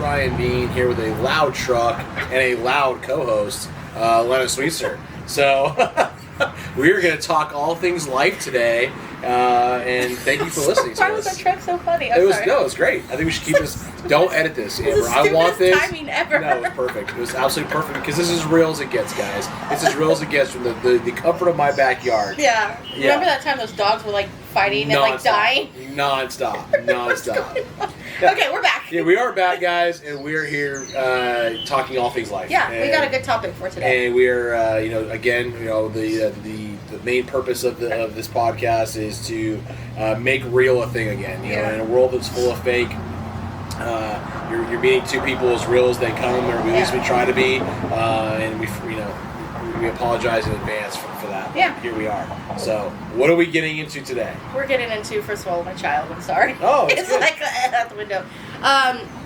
Ryan Bean here with a loud truck and a loud co-host, Lena Sweetser. So we're going to talk all things life today, and thank you for listening to Why us. was that truck so funny? It was great. I think we should keep this. Don't edit this, Amber. I want this. Timing ever. No, it was perfect. It was absolutely perfect because this is as real as it gets, guys. It's as real as it gets from the comfort of my backyard. Yeah. Remember that time those dogs were like fighting and like dying? Non-stop. Yeah. Okay, we're back. Yeah, we are back, guys, and we're here talking all things life. Yeah, and we got a good topic for today. And we're, the main purpose of this podcast is to make real a thing again. You know, in a world that's full of fake, you're meeting two people as real as they come, or at least we try to be, and we apologize in advance for that. Yeah. Here we are. So, what are we getting into today? We're getting into, first of all, my child. I'm sorry. Oh, it's good. like out the window.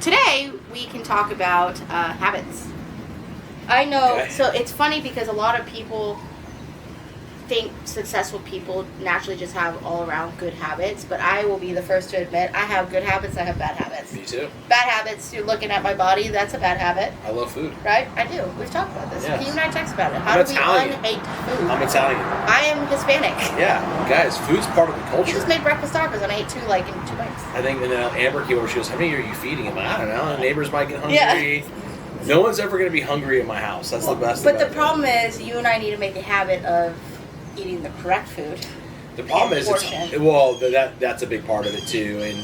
Today we can talk about habits. I know. Okay. So it's funny because a lot of people think successful people naturally just have all around good habits, but I will be the first to admit I have good habits. I have bad habits. Me too. Bad habits. You're looking at my body. That's a bad habit. I love food. Right? I do. We've talked about this. Yes. You and I text about it. How I'm do we Italian. unhate food? I'm Italian. I am Hispanic. Yeah, guys, food's part of the I culture. just made breakfast tacos and I ate two in 2 bites. I think, and then Amber came over, she goes, how many are you feeding him? I don't know, the neighbors might get hungry. Yeah. No one's ever going to be hungry at my house. That's the best But thing the about it. problem is, you and I need to make a habit of eating the correct food. The problem is, portion. that's a big part of it too. And,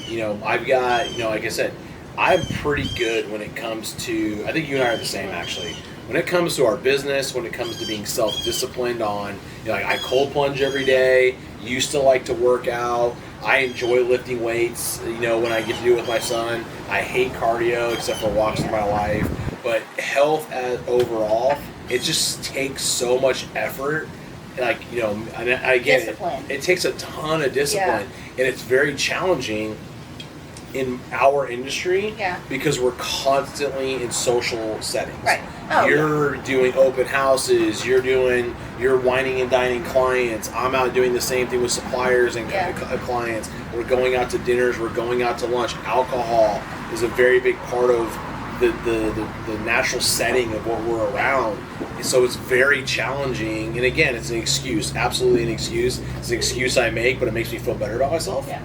I've got, like I said, I'm pretty good when it comes to, I think you and I are the same actually. When it comes to our business, when it comes to being self-disciplined on, like I cold plunge every day, used to like to work out, I enjoy lifting weights, when I get to do it with my son. I hate cardio except for walks in my life. But health overall, it just takes so much effort. Like, and again, it takes a ton of discipline. And it's very challenging in our industry because we're constantly in social settings. Right. You're doing open houses, you're whining and dining clients. I'm out doing the same thing with suppliers and clients. We're going out to dinners, we're going out to lunch. Alcohol is a very big part of the natural setting of what we're around. And so it's very challenging. And again, it's an excuse, absolutely an excuse. It's an excuse I make, but it makes me feel better about myself. Yeah.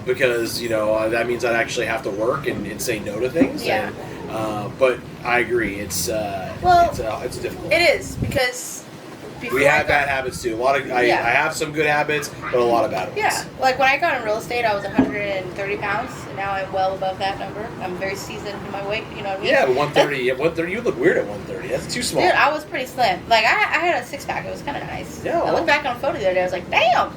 Because that means I'd actually have to work and say no to things. Yeah. But I agree. It's difficult. It is because we have bad habits too. I have some good habits, but a lot of bad ones. Yeah. Like when I got in real estate, I was 130 pounds, and now I'm well above that number. I'm very seasoned in my weight. You know what I mean? Yeah, but 130. You look weird at 130. That's too small. Dude, I was pretty slim. Like I had a six pack. It was kind of nice. Yeah. I looked back on a photo the other day. I was like, damn.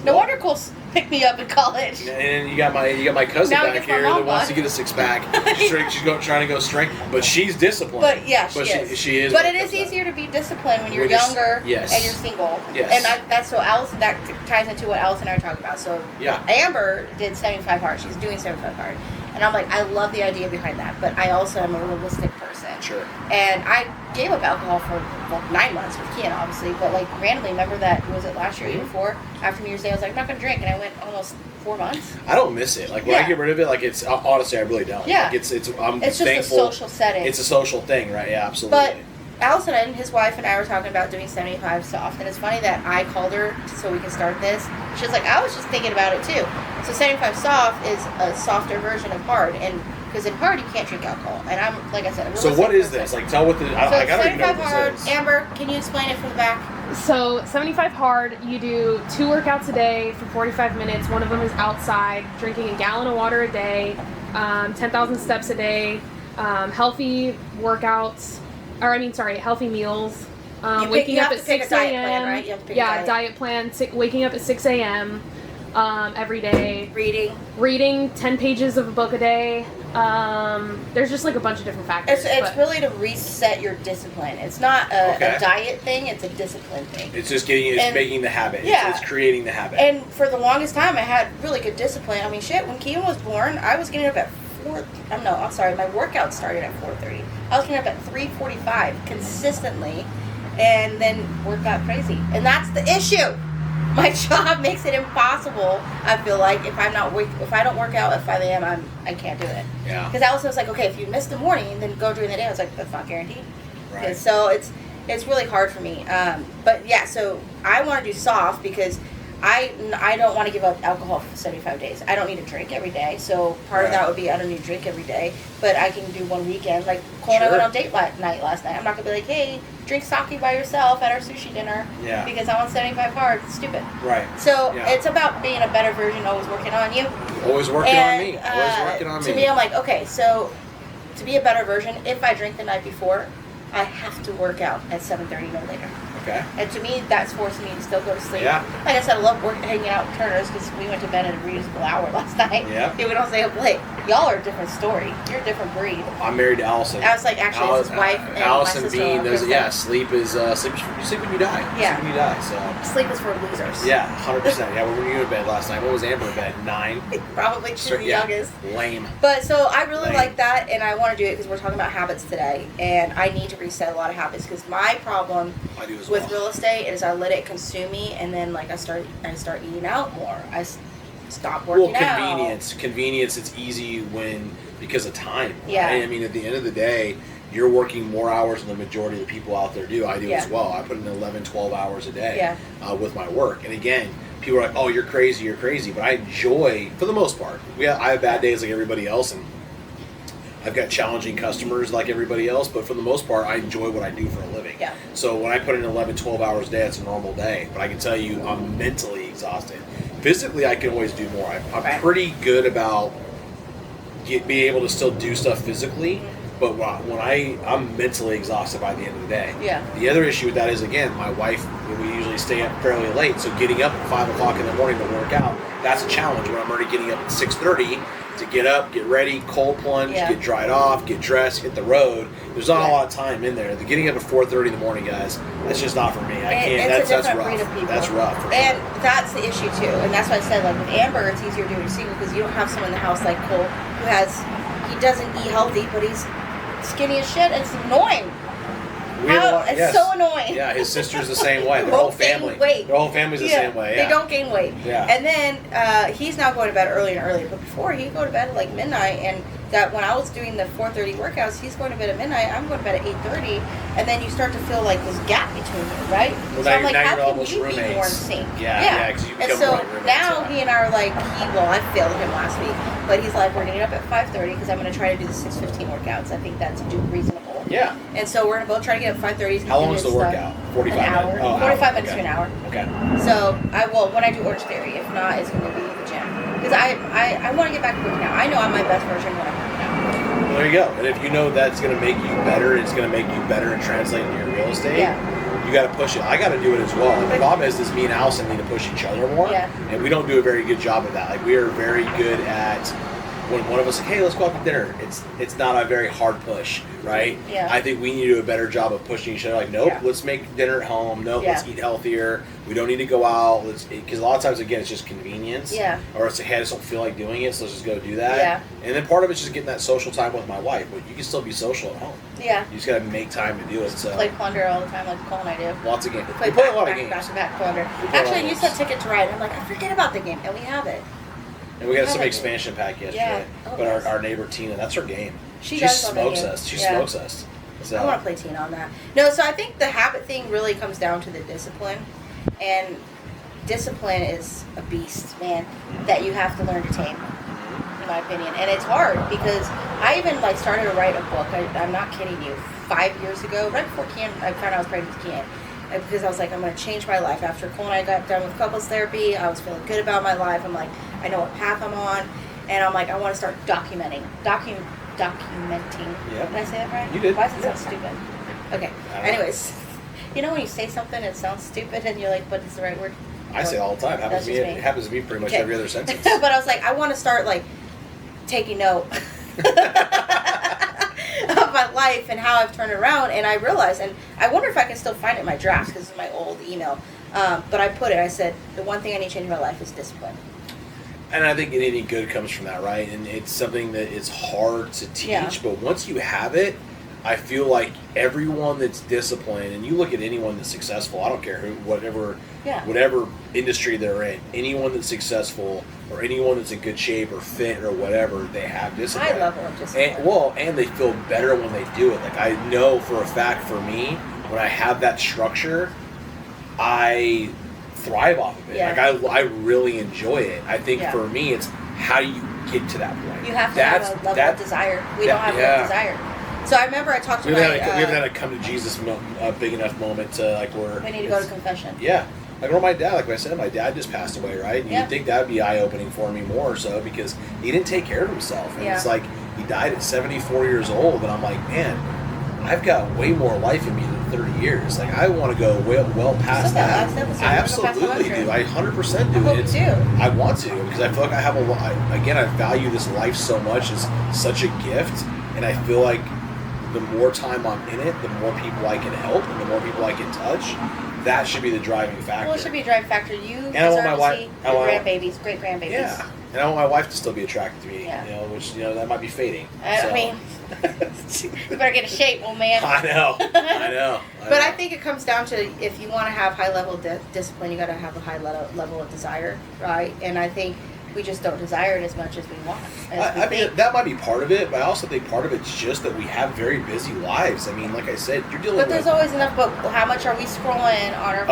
No wonder Cole picked me up in college. And you got my cousin now back here that wants to get a six pack. She's trying to go strength, but she's disciplined. But yeah, she is. But it is easier to be disciplined when you're younger and you're single. Yes. And that's so Allison. That ties into what Allison and I are talking about. So Amber did 75 hard. She's doing 75 hard, and I'm like, I love the idea behind that, but I also am a realistic person. Sure. And I gave up alcohol for 9 months with Kian, obviously, but like randomly, remember that was it last year, year before? After New Year's Day, I was like, I'm not gonna drink, and I went almost 4 months. I don't miss it. Like when I get rid of it, like it's honestly, I really don't. Yeah. Like it's I'm it's thankful. Just a social setting. It's a social thing, right? Yeah, absolutely. But Allison and his wife and I were talking about doing 75 soft, and it's funny that I called her so we can start this. She was like, I was just thinking about it too. So 75 soft is a softer version of hard, and because in hard you can't drink alcohol, and I'm like I said. So what is this? Like tell what the I gotta even know what hard. this is. Amber, can you explain it from the back? So 75 hard, you do 2 workouts a day for 45 minutes. One of them is outside, drinking a gallon of water a day, 10,000 steps a day, healthy workouts, healthy meals. Waking up at 6 a.m. Right? You have to pick a diet plan. Waking up at 6 a.m. Every day. Reading 10 pages of a book a day. There's just like a bunch of different factors. It's really to reset your discipline. It's not a diet thing. It's a discipline thing. It's just making the habit. Yeah. It's creating the habit. And for the longest time, I had really good discipline. I mean, shit, when Keelan was born, I was getting up at my workout started at 4:30. I was getting up at 3:45 consistently, and then work got crazy. And that's the issue. My job makes it impossible. I feel like if I don't work out at 5 a.m., I can't do it. Yeah. Because I was like, okay, if you miss the morning, then go during the day. I was like, that's not guaranteed. Right. So it's really hard for me. But yeah, so I want to do soft because I don't want to give up alcohol for 75 days. I don't need to drink every day. So part of that would be I don't need to drink every day. But I can do one weekend. Like Cole and I went on date night last night. I'm not going to be like, hey, drink sake by yourself at our sushi dinner. Yeah. Because I want 75 hard. It's stupid. Right. So Yeah. it's about being a better version, always working on you. Always working And, on me. Always working on me. To me, I'm like, okay, so to be a better version, if I drink the night before, I have to work out at 7:30 no later. Okay. And to me, that's forcing me to still go to sleep. Yeah. Like I said, I love hanging out with Turner's because we went to bed at a reasonable hour last night. Yeah. We don't stay up late. Y'all are a different story. You're a different breed. I'm married to Allison. I was like, actually, it's his wife and Allison my Bean. sister-in-law. Sleep is you sleep when you die. You Yeah. sleep when you die. So. Sleep is for losers. Yeah, 100%. Yeah, when were you in bed last night? What was Amber in bed? 9. Probably she's the Yeah. youngest. Lame. But so I really Lame. like that, and I want to do it because we're talking about habits today, and I need to reset a lot of habits because my problem I do as with well. real estate is I let it consume me, and then like I start eating out more. I stop working out. Convenience. It's easy because of time. Yeah. Right? I mean, at the end of the day, you're working more hours than the majority of the people out there do. I do Yeah. as well. I put in 11, 12 hours a day with my work. And again, people are like, "Oh, you're crazy." But I enjoy, for the most part. I have bad days like everybody else, and I've got challenging customers like everybody else, but for the most part, I enjoy what I do for a living. Yeah. So when I put in 11, 12 hours a day, it's a normal day. But I can tell you, I'm mentally exhausted. Physically, I can always do more. I'm pretty good about being able to still do stuff physically, but when I'm mentally exhausted by the end of the day. Yeah. The other issue with that is, again, my wife, we usually stay up fairly late, so getting up at 5 o'clock in the morning to work out, that's a challenge when I'm already getting up at 6:30 to get up, get ready, cold plunge, get dried off, get dressed, hit the road. There's not a lot of time in there. The getting up at 4:30 in the morning, guys, that's just not for me. I can't. It's a That's different rough. breed of people. That's rough. For and sure. that's the issue too. And that's why I said, like with Amber, it's easier to do it single because you don't have someone in the house like Cole he doesn't eat healthy, but he's skinny as shit, and it's annoying. It's so annoying. Yeah, his sister's the same way. Their whole family. Their whole family's the same way. Yeah. They don't gain weight. Yeah. And then he's now going to bed earlier and earlier. But before, he'd go to bed at like midnight. And that when I was doing the 4:30 workouts, he's going to bed at midnight. I'm going to bed at 8:30. And then you start to feel like this gap between you, right? Well, so I'm like, how you're can almost you be roommates. more in sync? Yeah, because you And become so roommates, now yeah. he and I are like, I failed him last week. But he's like, we're going to get up at 5:30 because I'm going to try to do the 6:15 workouts. I think that's reasonable. Yeah. And so we're going to both try to get up at 5:30. How long is the workout? 45 an hour. minutes? Oh, 45 minutes okay. to an hour. Okay. So when I do Orange Theory, if not, it's going to be the gym. Because I want to get back to working out. I know I'm my best version when I'm working out. Well, there you go. And if you know that's going to make you better, it's going to make you better and translate into your real estate. You got to push it. I got to do it as well. And the problem is me and Allison need to push each other more. Yeah. And we don't do a very good job of that. Like we are very good at when one of us like, hey, let's go out to dinner. It's not a very hard push, right? Yeah. I think we need to do a better job of pushing each other. Like, nope, let's make dinner at home. Nope, let's eat healthier. We don't need to go out. Because a lot of times, again, it's just convenience. Yeah. Or it's like, hey, I just don't feel like doing it, so let's just go do that. Yeah. And then part of it's just getting that social time with my wife, but you can still be social at home. Yeah. You just got to make time to do it. So Play Plunder all the time like Cole and I do. lots of games. We play We play a lot of games. back Plunder. We play a lot Actually, of you games. said Ticket to Ride. I'm like, I forget about the game. And we have it. And we got Yeah, some like- expansion pack yesterday. Yeah. Oh, But nice. our neighbor Tina, that's her game. She does love that smokes game. us. She Yeah. smokes us. So I want to play Tina on that. No, so I think the habit thing really comes down to the discipline. And discipline is a beast, man, that you have to learn to tame, in my opinion. And it's hard because I even started to write a book. I'm not kidding you. 5 years ago, right before Kian, I found out I was pregnant with Kian. Because I was like, I'm going to change my life. After Cole and I got done with couples therapy, I was feeling good about my life. I'm like, I know what path I'm on. And I'm like, I want to start documenting. Documenting. Yeah. Did I say that right? You did. Why does it Yeah. sound stupid? Okay. I don't know. Anyways, you know when you say something, it sounds stupid, and you're like, but it's the right word? I say it all the time. That's just me. It happens to me pretty much Okay. every other sentence. But I was like, I want to start taking note of my life and how I've turned it around. And I realized, and I wonder if I can still find it in my drafts because it's my old email. But I put it. I said the one thing I need to change in my life is discipline. And I think anything good comes from that, right? And it's something that is hard to teach, Yeah. but once you have it, I feel like everyone that's disciplined, and you look at anyone that's successful, I don't care who, whatever Yeah. whatever industry they're in. Anyone that's successful or anyone that's in good shape or fit or whatever, they have discipline. High level of discipline. And they feel better when they do it. Like I know for a fact for me, when I have that structure, I thrive off of it. Yeah. Like I really enjoy it. I think Yeah. for me, it's how do you get to that point? You have to have a level of desire. We don't have yeah. enough desire. So I remember I talked to We my... haven't had a come to Jesus big enough moment to like where we need to go to confession. Yeah. Like where my dad, like I said, my dad just passed away, right? And Yeah. you'd think that would be eye-opening for me more so because he didn't take care of himself. And Yeah. it's like he died at 74 years old and I'm like, man, I've got way more life in me than 30 years. Like I want to go well past Still got that. last episode. I You wanna go past absolutely 100? do. I 100% do. I hope you It's- do. I want to because I feel like I have a lot. Again, I value this life so much. It's such a gift, and I feel like the more time I'm in it, the more people I can help, and the more people I can touch. That should be the driving factor. Well, it should be a drive factor. You I want deserve my to wife- see I your want- grandbabies, great grandbabies. Yeah, and I want my wife to still be attracted to me. Yeah. You know, which that might be fading. I so. mean, you better get in shape, old man. I know. But I think it comes down to if you want to have high level discipline, you got to have a high level of desire, right? And I think we just don't desire it as much as we want. I mean, that might be part of it, but I also think part of it's just that we have very busy lives. I mean, like I said, you're dealing But with. there's always enough. But how much are we scrolling on our?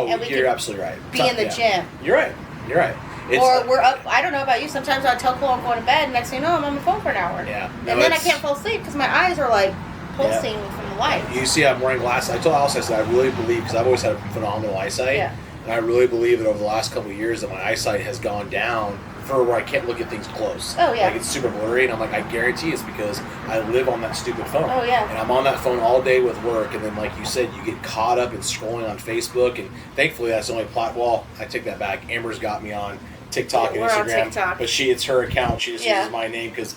And we you're can absolutely right. be in the gym. You're right. You're right. Or we're up. I don't know about you. Sometimes I tell Cole I'm going to bed, and next thing you know, I'm on my phone for an hour. Yeah. And then I can't fall asleep because my eyes are like pulsing from the light. You see, I'm wearing glasses. I told Alice, I said, I really believe, because I've always had phenomenal eyesight. Yeah. And I really believe that over the last couple of years that my eyesight has gone down for where I can't look at things close. Oh, yeah. Like it's super blurry, and I'm like, I guarantee it's because I live on that stupid phone. Oh, yeah. And I'm on that phone all day with work, and then like you said, you get caught up in scrolling on Facebook, and thankfully that's the only well, I take that back. Amber's got me on TikTok Yeah, and we're on Instagram, TikTok. but it's her account. She just Yeah. uses my name because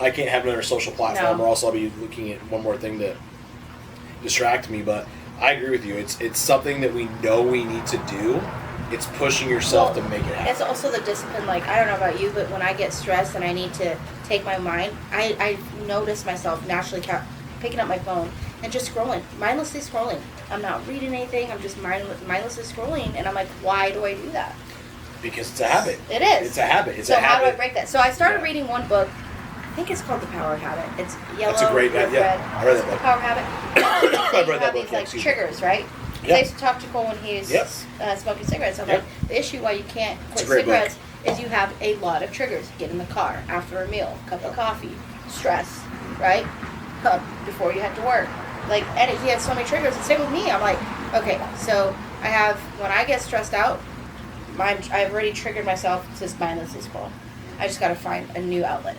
I can't have another social platform, No. or else I'll be looking at one more thing to distract me. But I agree with you. It's something that we know we need to do. It's pushing yourself to make it happen. It's also the discipline. Like, I don't know about you, but when I get stressed and I need to take my mind, I notice myself naturally picking up my phone and just scrolling, mindlessly scrolling. I'm not reading anything. I'm just mindlessly scrolling, and I'm like, why do I do that? Because it's a habit. It is. It's a habit. It's so a habit. how do I break that? So I started Yeah. reading one book. I think it's called The Power Habit. It's yellow. That's a great with yeah. red. I read that The book. Power Habit. I've read that have book. these Yeah, like excuse me. triggers, right? Yeah. I used to talk to Cole when he was Yep. smoking cigarettes. I'm Yep. like, the issue why you can't It's a quit great book. cigarettes is you have a lot of triggers. Get in the car after a meal, cup of coffee, stress, right? Before you head to work. Like, and he had so many triggers. And same with me. I'm like, okay, so I have, when I get stressed out, I've already triggered myself to mindlessly scroll. I just got to find a new outlet.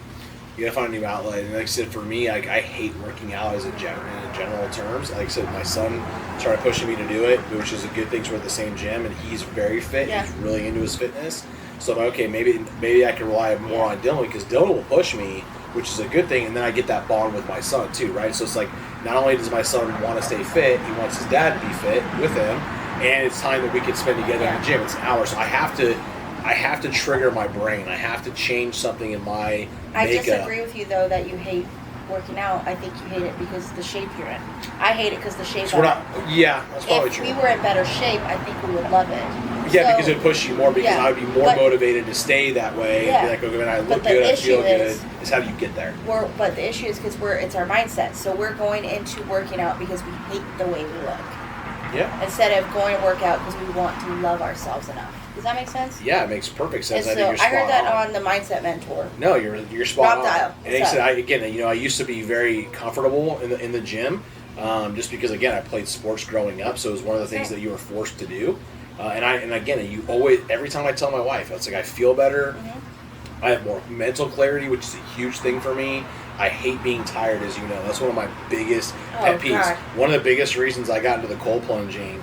You gotta find a new outlet. And like I said, for me, I hate working out in general terms. Like I said, my son started pushing me to do it, which is a good thing. 'Cause we're at the same gym, and he's very fit. Yeah. He's really into his fitness. So I'm like, okay, maybe I can rely more on Dylan because Dylan will push me, which is a good thing. And then I get that bond with my son too, right? So it's like not only does my son want to stay fit, he wants his dad to be fit with him, and it's time that we can spend together in the gym. It's an hour, so I have to trigger my brain. I have to change something in my I makeup. disagree with you though that you hate working out. I think you hate it because of the shape you're in. I hate it because the shape. So we're not. Yeah, that's probably If true. we were in better shape, I think we would love it. Yeah, So- because it would push you more. Because Yeah, I would be more but- motivated to stay that way Yeah. and be like, okay, man, I But look the good, I issue feel good. is- Is how do you get there? But the issue is because it's our mindset. So we're going into working out because we hate the way we look, Yeah. instead of going to work out because we want to love ourselves enough. Does that make sense? Yeah, it makes perfect sense. And I think so you're spot I heard that on. on the Mindset Mentor. No, you're spot Rob on. Dial. And like I said, I used to be very comfortable in the gym, just because again I played sports growing up, so it was one of the things that you were forced to do. And again, you always every time I tell my wife, it's like I feel better. Mm-hmm. I have more mental clarity, which is a huge thing for me. I hate being tired, as you know. That's one of my biggest pet peeves. God. One of the biggest reasons I got into the cold plunging,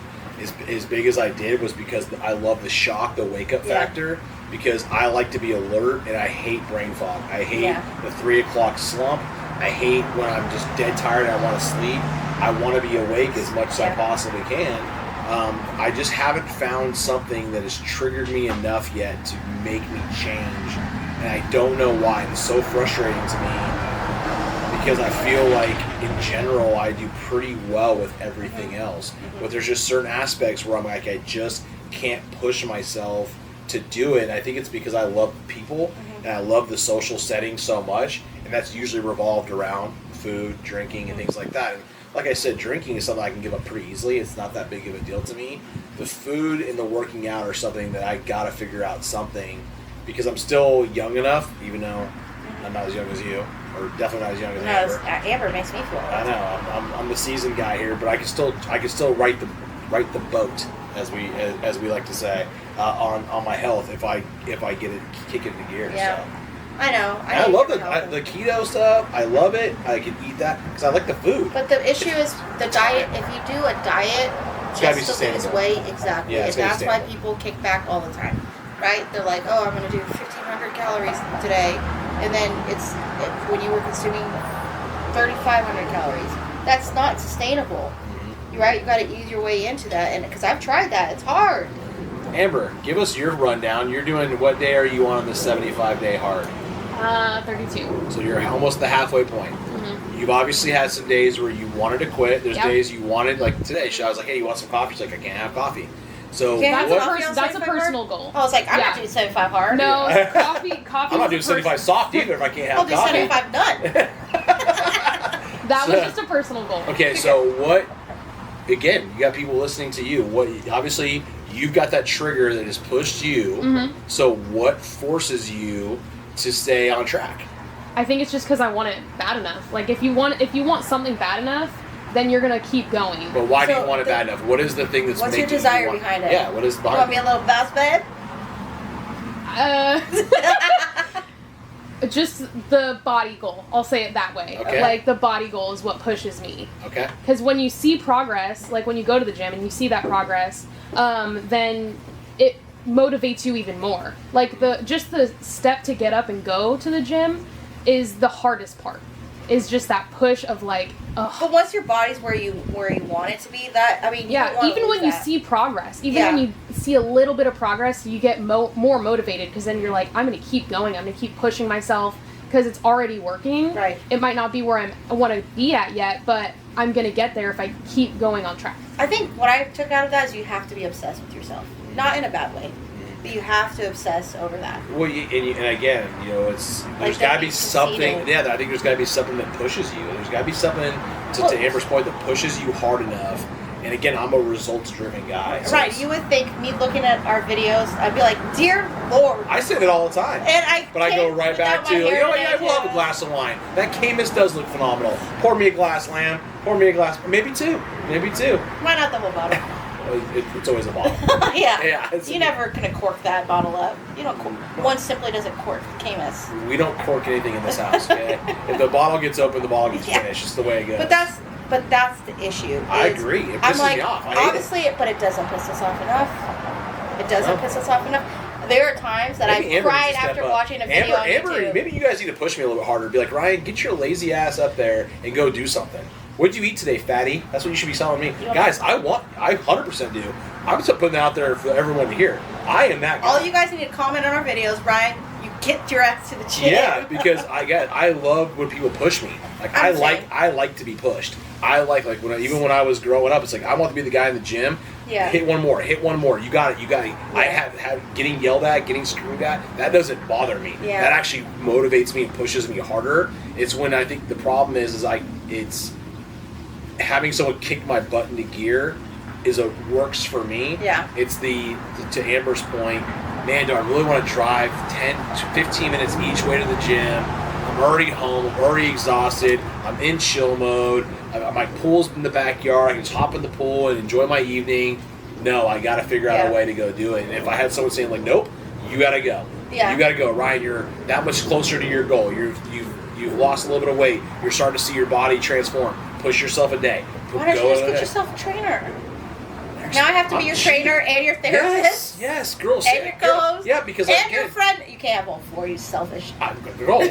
as big as I did, was because I love the shock, the wake up Yeah. factor. Because I like to be alert, and I hate brain fog. I hate Yeah. the 3 o'clock slump. I hate when I'm just dead tired and I want to sleep. I want to be awake as much as I Yeah. possibly can. I just haven't found something that has triggered me enough yet to make me change, and I don't know why. It's so frustrating to me because I feel like in general I do pretty well with everything else. But there's just certain aspects where I'm like, I just can't push myself to do it. And I think it's because I love people and I love the social setting so much, and that's usually revolved around food, drinking, and things like that. And like I said, drinking is something I can give up pretty easily. It's not that big of a deal to me. The food and the working out are something that I gotta figure out something, because I'm still young enough, even though I'm not as young as you, or definitely not as young as Amber. Amber makes me feel old. I know I'm the seasoned guy here, but I can still right the boat, as we like to say, on my health if I get it kick it into gear. Yeah. So. I know. I love the keto stuff. I love it. I can eat that because I like the food. But the issue is the diet. If you do a diet, It's gotta be just to lose sustainable. weight, exactly. Yeah, And it's gotta that's be why sustainable. people kick back all the time, right? They're like, oh, I'm going to do 1,500 calories today, and then when you were consuming 3,500 calories. That's not sustainable, right? You got to ease your way into that, and because I've tried that, it's hard. Amber, give us your rundown. You're doing, what day are you on the 75-day hard? 32. So you're almost the halfway point. You've obviously had some days where you wanted to quit. There's Yep. days you wanted, like today, I was like, hey, you want some coffee? She's like, I can't have coffee. So Yeah, That's, what? a, coffee on that's a 75 personal goal. I was like, I'm Yeah. not doing 75 hard. No, Yeah. coffee I'm not doing was a 75 soft either if I can't have I'll do coffee. 75 done. That was So- just a personal goal. Okay, so what? Again, you got people listening to you. What? Obviously, you've got that trigger that has pushed you. So what forces you to stay on track? I think it's just because I want it bad enough. Like if you want something bad enough, then you're gonna keep going. But why do So you want it bad enough? What is the thing that's What's your making desire you want, behind it? Yeah, what is You want behind me it? a little bounce bed? Just the body goal. I'll say it that way. Okay. Like the body goal is what pushes me. Okay. Because when you see progress, like when you go to the gym and you see that progress, then it motivates you even more. Like the step to get up and go to the gym is the hardest part. Is just that push of like, ugh. But once your body's where you want it to be, that I mean, you don't Yeah, wanna even lose when you that. see progress, even when Yeah. you see a little bit of progress, you get more motivated because then you're like, I'm going to keep going. I'm going to keep pushing myself because it's already working. Right. It might not be where I want to be at yet, but I'm going to get there if I keep going on track. I think what I took out of that is you have to be obsessed with yourself, not in a bad way, but you have to obsess over that. Well, and again, there's Like got to that be being something. conceited. Yeah, I think there's got to be something that pushes you. There's got to be something to Well- Amber's point that pushes you hard enough. And again, I'm a results-driven guy. So Right, it's- you would think me looking at our videos, I'd be like, dear Lord. I say that all the time. And But I go came right back without to, my hair yeah, today, we'll have a glass of wine. That Camus does look phenomenal. Pour me a glass, lamb. Pour me a glass. Maybe two. Why not the whole bottle? It's always a bottle. Yeah. Yeah, it's- You're never going to cork that bottle up. You don't cork. One simply doesn't cork Camus. We don't cork anything in this house, okay? If the bottle gets open, the bottle gets Yeah. finished. It's the way it goes. But that's the issue. I is- agree. It I'm pisses like, me off. I hate it. honestly, but it doesn't piss us off enough. It doesn't No. piss us off enough. There are times that Maybe I've Amber cried needs to step after up. watching a video on Amber, YouTube. maybe you guys need to push me a little bit harder. Be like, Ryan, get your lazy ass up there and go do something. What'd you eat today, fatty? That's what you should be telling me. don't Guys, I 100% do. I'm just putting that out there for everyone to hear. I am that guy. All you guys need to comment on our videos, Brian. You get your ass to the gym. Yeah, because I love when people push me. Like I'm saying. I like to be pushed. I like even when I was growing up, it's like I want to be the guy in the gym. Yeah. Hit one more. You got it. I have getting yelled at, getting screamed at. That doesn't bother me. Yeah. That actually motivates me and pushes me harder. It's when I think the problem is it's having someone kick my butt into gear works for me. Yeah. It's to Amber's point, man, do I really want to drive 10 to 15 minutes each way to the gym? I'm already home. I'm already exhausted. I'm in chill mode. My pool's in the backyard. I can just hop in the pool and enjoy my evening. No, I got to figure out Yeah. a way to go do it. And if I had someone saying like, nope, you got to go. Yeah. You got to go. Ryan, you're that much closer to your goal. You've lost a little bit of weight. You're starting to see your body transform. Push yourself a day. Why don't you just a get day. yourself a trainer? Now I have to be your cheap. trainer and your therapist Yes, girls. and your co-host Yeah, because and your friend. You can't have all four. You selfish. Girl,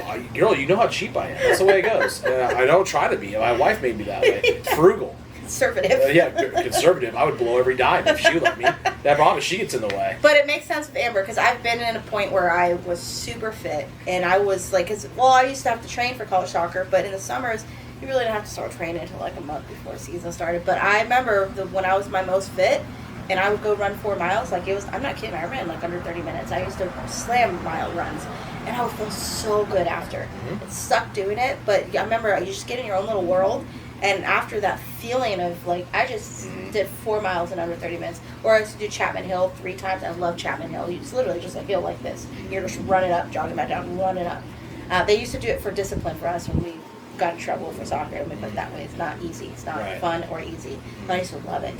you know how cheap I am. That's the way it goes. I don't try to be. My wife made me that way. Frugal. conservative. Yeah, conservative. I would blow every dime if she would let me. That problem is she gets in the way. But it makes sense with Amber because I've been in a point where I was super fit and I was like, I used to have to train for college soccer, but in the summers you really didn't have to start training until like a month before the season started. But I remember when I was my most fit and I would go run 4 miles, like I'm not kidding, I ran like under 30 minutes. I used to slam mile runs and I would feel so good after. Mm-hmm. It sucked doing it, but I remember you just get in your own little world. And after that feeling of like, I just did 4 miles in under 30 minutes. Or I used to do Chapman Hill 3 times. I love Chapman Hill. It's literally just a hill like this. You're just running up, jogging back down, running up. They used to do it for discipline for us when we got in trouble for soccer. Let me put it that way. It's not easy. It's not fun or easy. But I used to love it.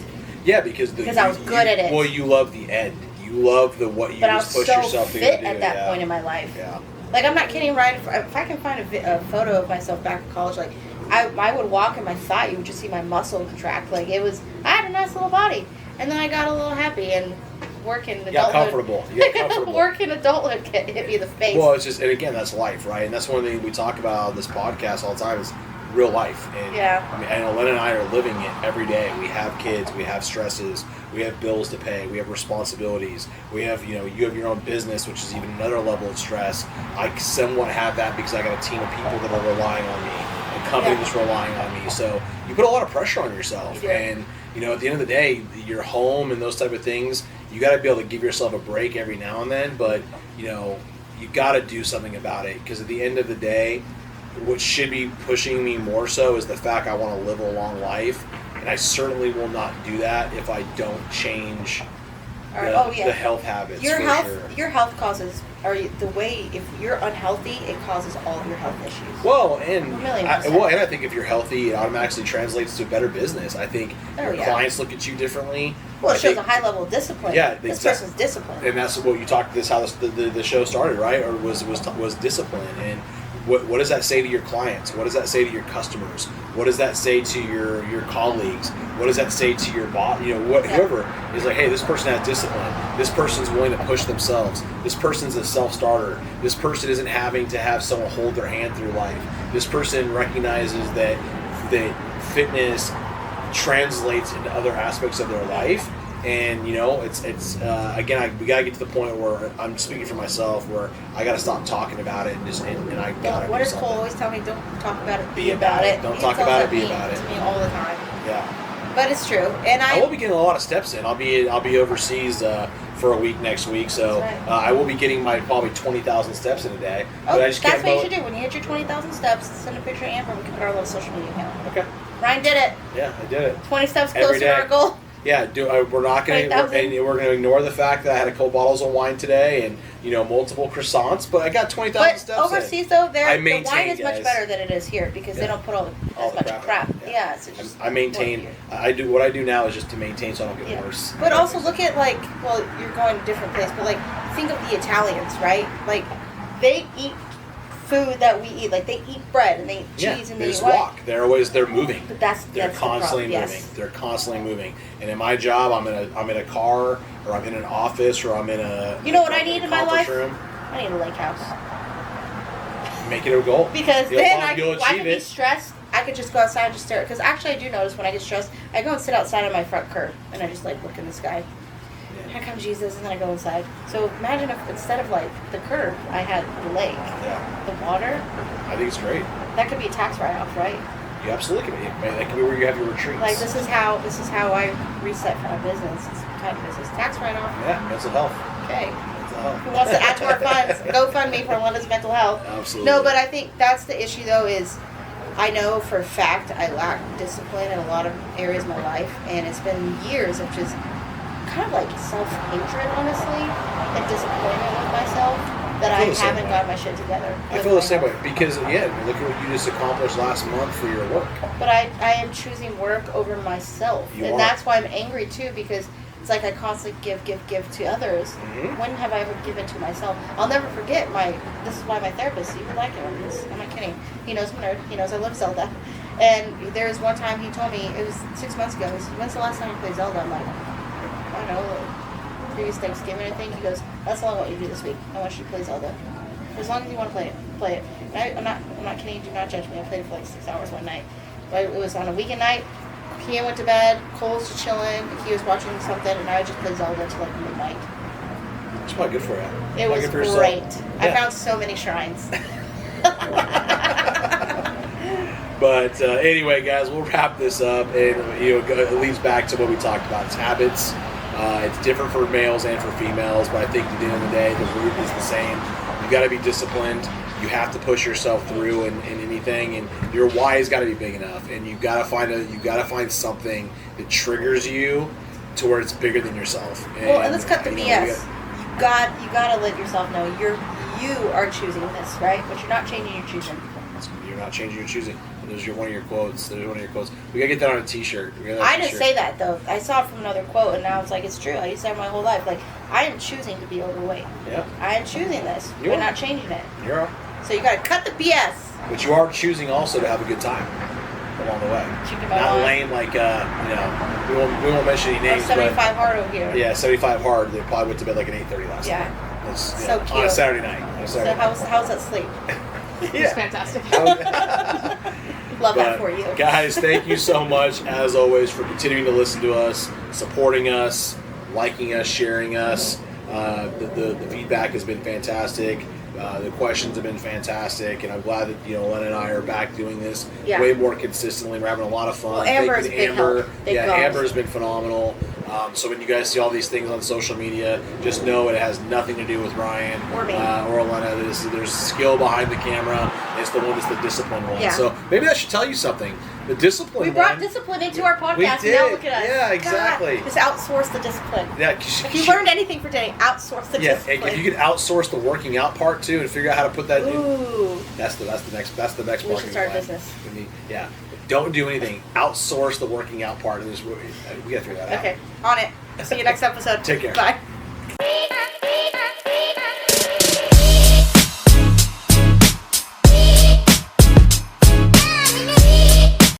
Yeah, because I was good at it. Well, you love the end. You love what you but just push I was yourself so to fit do. at that point in my life. Yeah. Like, I'm not kidding, right? If I can find a photo of myself back in college, like, I would walk and my thigh, you would just see my muscle contract. Like, I had a nice little body. And then I got a little happy and working adulthood. You got comfortable. You got comfortable. Working adulthood hit me in the face. Well, it's just, and again, that's life, right? And that's one thing we talk about on this podcast all the time is real life. And, yeah. I mean, and Elena and I are living it every day. We have kids, we have stresses, we have bills to pay, we have responsibilities, we have, you have your own business, which is even another level of stress. I somewhat have that because I got a team of people that are relying on me, and company that's relying on me. So you put a lot of pressure on yourself. And, at the end of the day, your home and those type of things, you got to be able to give yourself a break every now and then, but, you got to do something about it because at the end of the day, what should be pushing me more so is the fact I want to live a long life, and I certainly will not do that if I don't change the health habits. Your health causes, if you're unhealthy, it causes all of your health issues. Well, and I think if you're healthy, it automatically translates to a better business. I think your clients look at you differently. Well, it shows a high level of discipline. Yeah, this person's disciplined, and that's what you talked. This how the show started, right? Or was discipline. And what does that say to your clients? What does that say to your customers? What does that say to your colleagues? What does that say to your boss? Whoever is like, hey, this person has discipline. This person's willing to push themselves. This person's a self-starter. This person isn't having to have someone hold their hand through life. This person recognizes that fitness translates into other aspects of their life. And it's again, we gotta get to the point where I'm speaking for myself, where I gotta stop talking about it and I gotta. What does Cole always tell me? Don't talk about it. Be about it. Don't talk about it. Be about it. To me all the time. Yeah. But it's true, and I will be getting a lot of steps in. I'll be overseas for a week next week, so I will be getting my probably 20,000 steps in a day. Oh, that's what you should do. When you hit your 20,000 steps, send a picture of Amber. We can put our little social media account. Okay. Ryan did it. Yeah, I did it. 20 steps closer to our goal. Yeah, we're not going to, we're going to ignore the fact that I had a couple bottles of wine today and multiple croissants, but I got 20,000 steps. But overseas though, the wine is guys. much better than it is here because they don't put as much crap. Yeah, so just I maintain. I do what I do now is just to maintain so I don't get worse. But also look at you're going to a different place, but think of the Italians, right? Like they eat food that we eat. Like they eat bread and they eat cheese and they just walk. They're moving. But they're constantly moving. Yes. They're constantly moving. And in my job, I'm in a car, or I'm in an office, or I'm in a. You know what I need in my life? Room. I need a lake house. Make it a goal. Because then I can be stressed. I could just go outside and just stare. Because actually, I do notice when I get stressed, I go and sit outside on my front curb and I just look in the sky. Here comes Jesus, and then I go inside. So imagine if instead of the curb, I had the lake, the water. I think it's great. That could be a tax write-off, right? You absolutely can. That could be where you have your retreats. This is how I reset for my business. It's kind of business tax write-off. Yeah, mental health. Okay. Who wants to add to our funds? GoFundMe for Linda's mental health. Absolutely. No, but I think that's the issue though. Is I know for a fact I lack discipline in a lot of areas of my life, and it's been years of just kind of self-hatred, honestly, and disappointment with myself that I haven't got my shit together. I feel the same way because, look at what you just accomplished last month for your work. But I am choosing work over myself. That's why I'm angry, too, because it's I constantly give to others. Mm-hmm. When have I ever given to myself? I'll never forget this is why my therapist, you would like him. I'm not kidding. He knows I'm a nerd. He knows I love Zelda. And there was one time he told me, it was 6 months ago, he said, when's the last time you played Zelda? I'm like, I don't know, previous Thanksgiving, I think. He goes, that's all I want you to do this week. I want you to play Zelda. As long as you want to play it. And I'm not kidding. Do not judge me. I played it for 6 hours one night. But it was on a weekend night. Kian went to bed. Cole was just chilling. He was watching something, and I would just play Zelda until like midnight. It's probably good for you. It Probably was good for yourself. great. I Yeah. found so many shrines. But anyway, guys, we'll wrap this up, and it leads back to what we talked about. It's habits. It's different for males and for females, but I think at the end of the day, the root is the same. You got to be disciplined. You have to push yourself through in anything, and your why has got to be big enough. And you got to find something that triggers you to where it's bigger than yourself. And let's cut the you know, BS. You gotta let yourself know you are choosing this, right? But you're not changing your choosing. You're not changing your choosing. There's one of your quotes. We gotta get that on a T-shirt. I didn't say that though. I saw it from another quote, and now it's like it's true. I used to have my whole life. Like I am choosing to be overweight. Yeah. I am choosing this. You We're are. not changing it. You're on. So you gotta cut the BS. But you are choosing also to have a good time along the way. Keeping my Not mind. lame like we won't mention any Or names, 75 hard over here. but yeah, 75 hard. They probably went to bed like at 8:30 last Yeah. night. That's, So on a cute. Saturday night. So how's that sleep? It's Yeah. fantastic. Love that But, for you. guys, thank you so much, as always, for continuing to listen to us, supporting us, liking us, sharing us. The feedback has been fantastic. The questions have been fantastic, and I'm glad that Len and I are back doing this Yeah. way more consistently. We're having a lot of fun. Well, Amber Thank is you a to big Amber. help. Big Yeah, help. Amber has been phenomenal. So when you guys see all these things on social media, just know it has nothing to do with Ryan Or me. or Elena. There's skill behind the camera. It's the one that's the disciplined one. Yeah. So maybe that should tell you something. The disciplined We brought one. discipline into our podcast. We And did. now look at us. Yeah, exactly. God, just outsource the discipline. Yeah, If you learned anything for today, outsource the yeah, discipline. if you could outsource the working out part too and figure out how to put that in, Ooh. that's the next We marketing should start a plan. business. We need- yeah. Don't do anything. Outsource the working out part of this. We got to figure that out. Okay, on it. See you next episode. Take care. Bye.